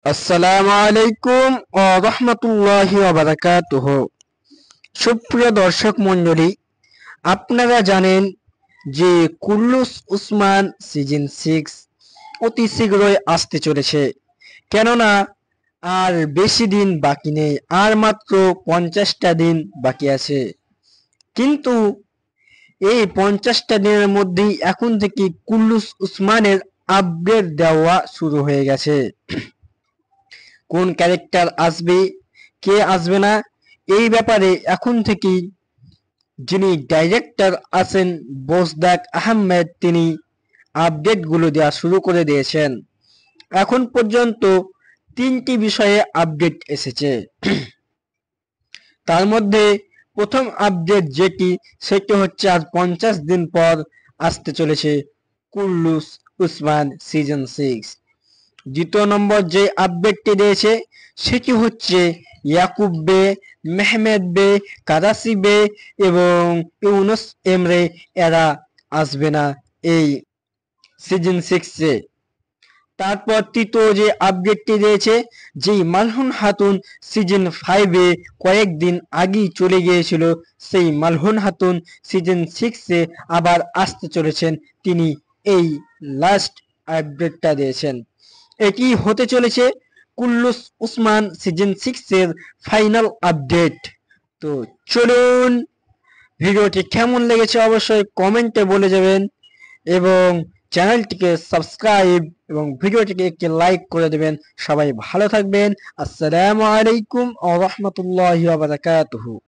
আসসালামু আলাইকুম ওয়া রাহমাতুল্লাহি ওয়া বারাকাতুহু। সুপ্রিয় দর্শক মণ্ডলী, আপনারা জানেন যে কুল্লুস উসমান সিজন 6 অতি শীঘ্রই আসতে চলেছে। কেননা আর বেশি দিন বাকি নেই, আর মাত্র 50টা দিন বাকি আছে। কিন্তু এই 50টা দিনের মধ্যেই এখন থেকে কুল্লুস উসমানের আপডেট দেওয়া শুরু হয়ে গেছে। কোন ক্যারেক্টার আসবে, কে আসবে না, এই ব্যাপারে এখন থেকেই যিনি ডাইরেক্টর আছেন বোসদাক আহমেদ, তিনি আপডেটগুলো দেওয়া শুরু করে দিয়েছেন। এখন পর্যন্ত 3টি বিষয়ে আপডেট এসেছে। তার মধ্যে প্রথম আপডেট সেটি হচ্ছে আজ 50 দিন পর আসতে চলেছে কুল্লুস উসমান সিজন 6। দ্বিতীয় নম্বর যে আপডেটটি দিয়েছে সেটি হচ্ছে ইয়াকুব বে, মেহমেদ বে, কাদাসি বে এবং ইউনুস এমরে এরা আসবে না এই সিজন 6-এ। তারপর তৃতীয় যে আপডেটটি দিয়েছে, যে মালহুন হাতুন সিজন 5-এ কয়েকদিন আগেই চলে গিয়েছিল, সেই মালহুন হাতুন সিজন 6-এ আবার আসতে চলেছেন। তিনি এই লাস্ট আপডেটটা দিয়েছেন। এটি হতে চলেছে কুল্লুস উসমান সিজন 6-এর ফাইনাল আপডেট। তো চলুন, ভিডিওটি কেমন লেগেছে অবশ্যই কমেন্টে বলে যাবেন এবং চ্যানেলটিকে সাবস্ক্রাইব এবং ভিডিওটিকে একটি লাইক করে দেবেন। সবাই ভালো থাকবেন। আসসালামু আলাইকুম ওয়া রাহমাতুল্লাহি ওয়া বারাকাতুহু।